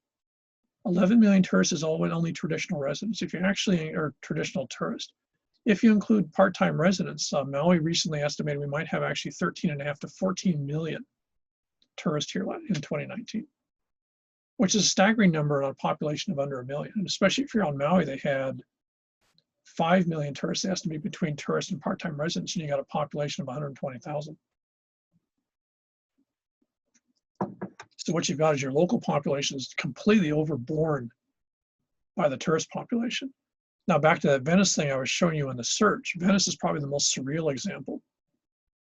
11 million tourists is only traditional residents. If you actually are traditional tourist, if you include part-time residents, Maui recently estimated we might have actually 13.5 to 14 million tourists here in 2019, which is a staggering number on a population of under 1 million. And especially if you're on Maui, they had 5 million tourists estimated between tourists and part-time residents, and you got a population of 120,000. So what you've got is your local population is completely overborne by the tourist population. Now back to that Venice thing I was showing you in the search. Venice is probably the most surreal example.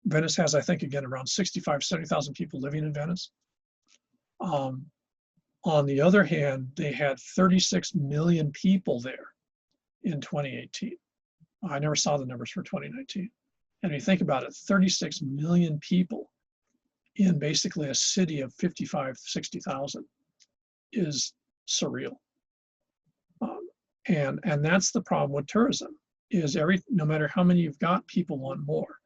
Venice has, I think, again, around 65, 70,000 people living in Venice. On the other hand, they had 36 million people there in 2018. I never saw the numbers for 2019. And if you think about it, 36 million people in basically a city of 55, 60,000 is surreal. And that's the problem with tourism, is no matter how many you've got, people want more.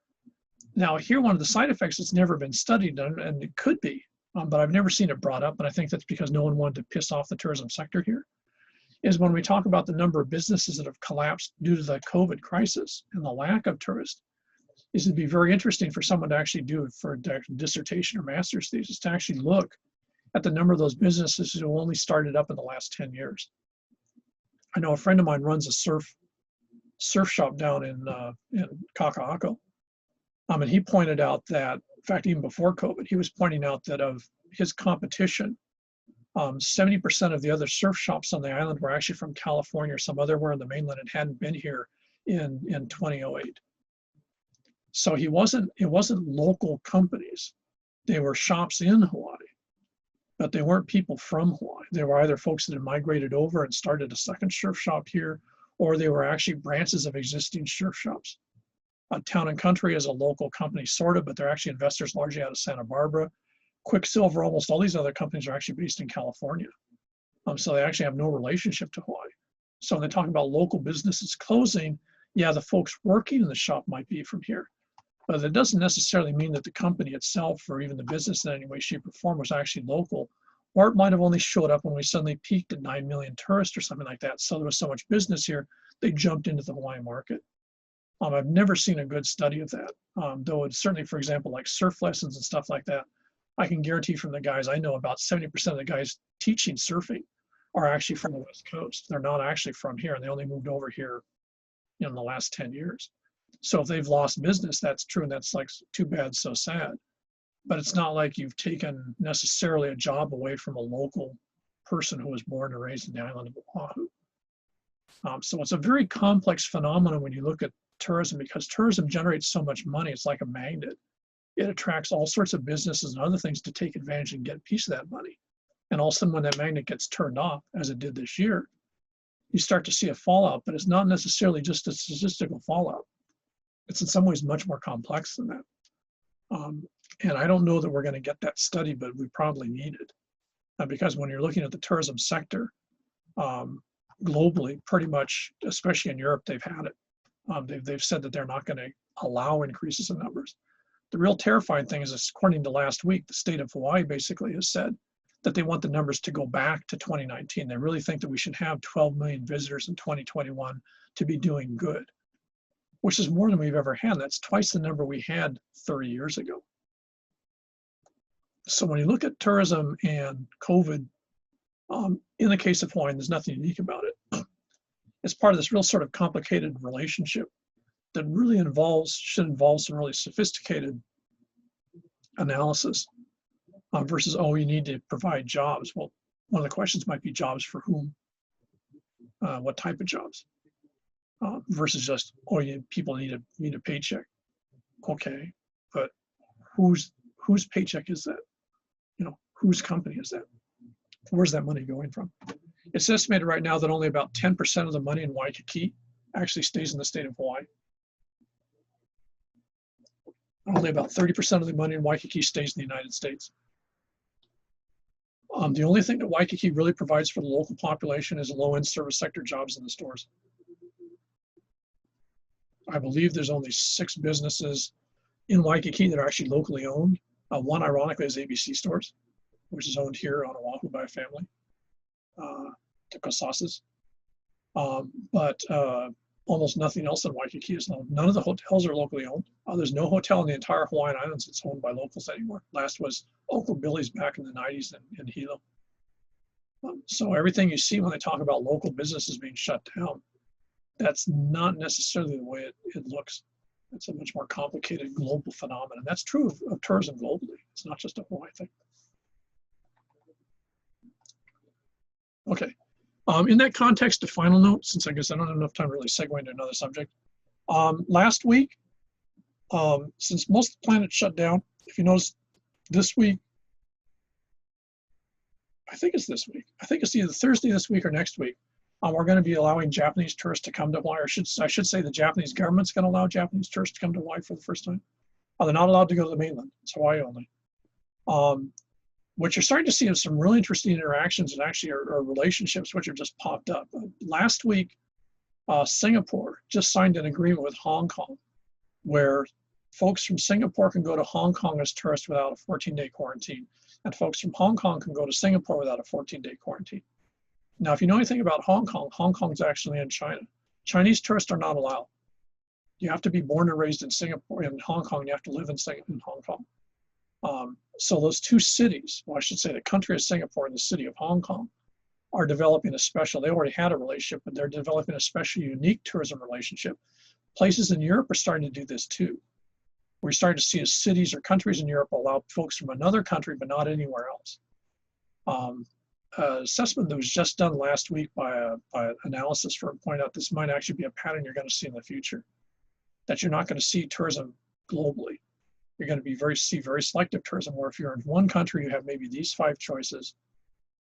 Now here, one of the side effects that's never been studied, and it could be, but I've never seen it brought up, and I think that's because no one wanted to piss off the tourism sector here, is when we talk about the number of businesses that have collapsed due to the COVID crisis and the lack of tourists, is it'd be very interesting for someone to actually do it for a dissertation or master's thesis, to actually look at the number of those businesses who only started up in the last 10 years. I know a friend of mine runs a surf shop down in Kaka'ako. And he pointed out that, in fact, even before COVID, he was pointing out that of his competition, 70% of the other surf shops on the island were actually from California or some other where in the mainland and hadn't been here in 2008. So it wasn't local companies. They were shops in Hawaii, but they weren't people from Hawaii. They were either folks that had migrated over and started a second surf shop here, or they were actually branches of existing surf shops. Town and Country is a local company, sort of, but they're actually investors largely out of Santa Barbara. Quicksilver, almost all these other companies are actually based in California. So they actually have no relationship to Hawaii. So when they talk about local businesses closing, yeah, the folks working in the shop might be from here. But it doesn't necessarily mean that the company itself or even the business in any way, shape, or form was actually local. Or it might have only showed up when we suddenly peaked at 9 million tourists or something like that. So there was so much business here, they jumped into the Hawaii market. I've never seen a good study of that, though it's certainly, for example, like surf lessons and stuff like that. I can guarantee from the guys I know, about 70% of the guys teaching surfing are actually from the West Coast. They're not actually from here, and they only moved over here in the last 10 years. So if they've lost business, that's true, and that's like too bad, so sad. But it's not like you've taken necessarily a job away from a local person who was born and raised in the island of Oahu. So it's a very complex phenomenon when you look at tourism, because tourism generates so much money. It's like a magnet. It attracts all sorts of businesses and other things to take advantage and get a piece of that money. And all of a sudden, when that magnet gets turned off, as it did this year, you start to see a fallout, but it's not necessarily just a statistical fallout. It's in some ways much more complex than that. And I don't know that we're going to get that study, but we probably need it. Because when you're looking at the tourism sector, globally, pretty much, especially in Europe, they've had it. They've said that they're not going to allow increases in numbers. The real terrifying thing is, according to last week, the state of Hawaii basically has said that they want the numbers to go back to 2019. They really think that we should have 12 million visitors in 2021 to be doing good, which is more than we've ever had. That's twice the number we had 30 years ago. So when you look at tourism and COVID, in the case of Hawaii, there's nothing unique about it. It's part of this real sort of complicated relationship that really should involve some really sophisticated analysis versus, oh, you need to provide jobs. Well, one of the questions might be jobs for whom? What type of jobs? Versus just, oh, people need a paycheck. Okay, but whose paycheck is that? You know, whose company is that? Where's that money going from? It's estimated right now that only about 10% of the money in Waikiki actually stays in the state of Hawaii. Only about 30% of the money in Waikiki stays in the United States. The only thing that Waikiki really provides for the local population is low-end service sector jobs in the stores. I believe there's only 6 businesses in Waikiki that are actually locally owned. One, ironically, is ABC Stores, which is owned here on Oahu by a family, the Kosasas. But almost nothing else in Waikiki is owned. None of the hotels are locally owned. There's no hotel in the entire Hawaiian Islands that's owned by locals anymore. Last was Uncle Billy's back in the 90s in Hilo. So everything you see when they talk about local businesses being shut down, that's not necessarily the way it looks. It's a much more complicated global phenomenon. That's true of tourism globally. It's not just a Hawaii thing. Okay. In that context, a final note, since I guess I don't have enough time to really segue into another subject. Last week, since most of the planet shut down, if you notice this week, I think it's this week. I think it's either Thursday this week or next week. We're going to be allowing Japanese tourists to come to Hawaii, or I should say the Japanese government's going to allow Japanese tourists to come to Hawaii for the first time. They're not allowed to go to the mainland. It's Hawaii only. What you're starting to see is some really interesting interactions and actually are relationships which have just popped up. Last week, Singapore just signed an agreement with Hong Kong where folks from Singapore can go to Hong Kong as tourists without a 14-day quarantine, and folks from Hong Kong can go to Singapore without a 14-day quarantine. Now, if you know anything about Hong Kong's actually in China. Chinese tourists are not allowed. You have to be born and raised in Singapore, in Hong Kong. You have to live in Hong Kong. So those two cities, well, I should say the country of Singapore and the city of Hong Kong, are developing a special, they already had a relationship, but they're developing a special, unique tourism relationship. Places in Europe are starting to do this too. We're starting to see as cities or countries in Europe allow folks from another country, but not anywhere else. Assessment that was just done last week by an analysis firm pointed out this might actually be a pattern you're going to see in the future, that you're not going to see tourism globally. You're going to see very selective tourism, where if you're in one country, you have maybe these 5 choices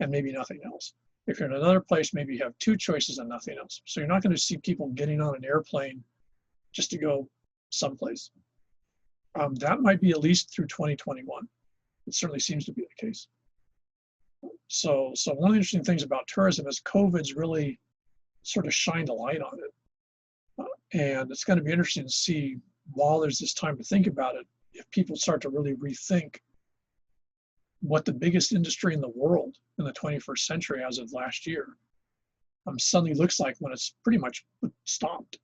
and maybe nothing else. If you're in another place, maybe you have 2 choices and nothing else. So you're not going to see people getting on an airplane just to go someplace. That might be at least through 2021. It certainly seems to be the case. So one of the interesting things about tourism is COVID's really sort of shined a light on it. And it's going to be interesting to see, while there's this time to think about it, if people start to really rethink what the biggest industry in the world in the 21st century as of last year suddenly looks like when it's pretty much stopped.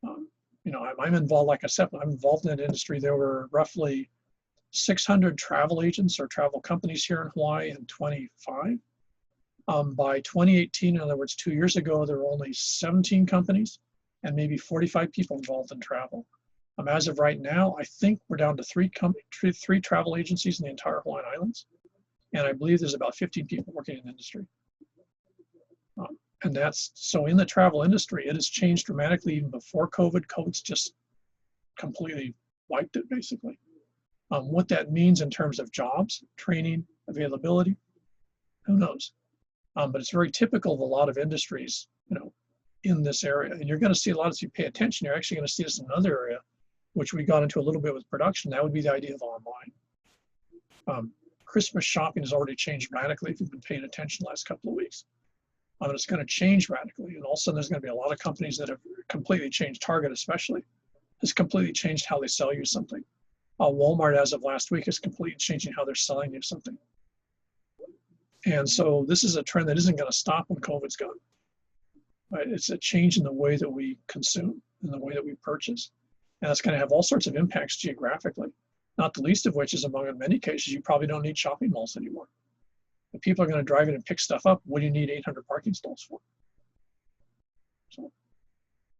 You know, I'm involved, like I said, I'm involved in that industry. There were roughly 600 travel agents or travel companies here in Hawaii in 25. By 2018, in other words, 2 years ago, there were only 17 companies and maybe 45 people involved in travel. As of right now, I think we're down to three travel agencies in the entire Hawaiian Islands. And I believe there's about 15 people working in the industry. And that's, so in the travel industry, it has changed dramatically even before COVID. COVID's just completely wiped it, basically. What that means in terms of jobs, training, availability, who knows? But it's very typical of a lot of industries, in this area. And you're going to see a lot as you pay attention. You're actually going to see this in another area, which we got into a little bit with production. That would be the idea of online. Christmas shopping has already changed radically if you've been paying attention the last couple of weeks. And it's going to change radically. And all of a sudden, there's going to be a lot of companies that have completely changed. Target, especially, has completely changed how they sell you something. Walmart, as of last week, is completely changing how they're selling you something. And so this is a trend that isn't going to stop when COVID's gone. Right? It's a change in the way that we consume, in the way that we purchase. And it's going to have all sorts of impacts geographically, not the least of which is, among in many cases, you probably don't need shopping malls anymore. If people are going to drive in and pick stuff up, what do you need 800 parking stalls for?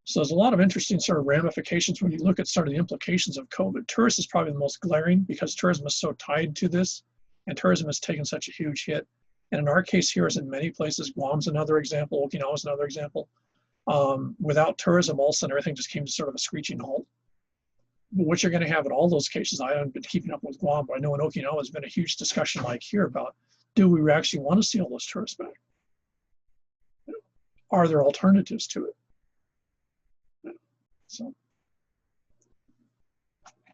So there's a lot of interesting sort of ramifications when you look at sort of the implications of COVID. Tourism is probably the most glaring because tourism is so tied to this, and tourism has taken such a huge hit. And in our case here, as in many places, Guam's another example, Okinawa's another example. Without tourism, all of a sudden everything just came to sort of a screeching halt. But what you're going to have in all those cases, I haven't been keeping up with Guam, but I know in Okinawa has been a huge discussion like here about, do we actually want to see all those tourists back? Are there alternatives to it? So,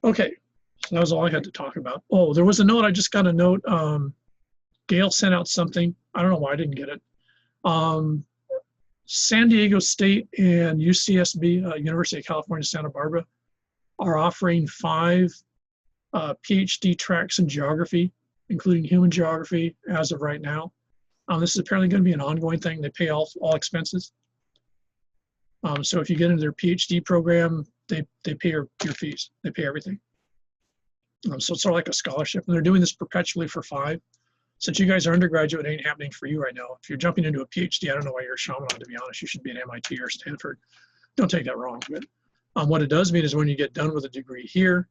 okay, so that was all I had to talk about. Oh, there was a note, I just got a note. Gail sent out something. I don't know why I didn't get it. San Diego State and UCSB, University of California, Santa Barbara, are offering 5 PhD tracks in geography, including human geography, as of right now. This is apparently going to be an ongoing thing. They pay all expenses. So if you get into their PhD program, they pay your fees. They pay everything. So it's sort of like a scholarship. And they're doing this perpetually for 5. Since you guys are undergraduate, it ain't happening for you right now. If you're jumping into a PhD, I don't know why you're a shaman, to be honest. You should be at MIT or Stanford. Don't take that wrong. But what it does mean is when you get done with a degree here,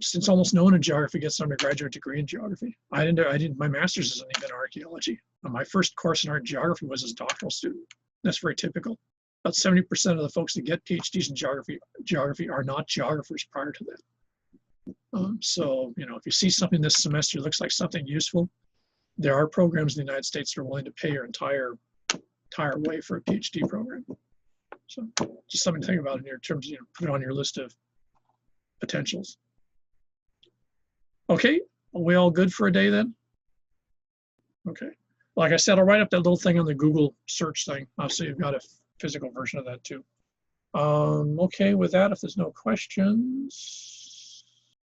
since almost no one in geography gets an undergraduate degree in geography. I didn't. My master's isn't even in archaeology. My first course in art geography was as a doctoral student. That's very typical. About 70% of the folks that get PhDs in geography are not geographers prior to that. So, if you see something this semester that looks like something useful, there are programs in the United States that are willing to pay your entire way for a PhD program. So just something to think about in your terms, put it on your list of potentials. Okay, are we all good for a day then? Okay. Like I said, I'll write up that little thing on the Google search thing. So you've got a physical version of that too. Okay, with that, if there's no questions,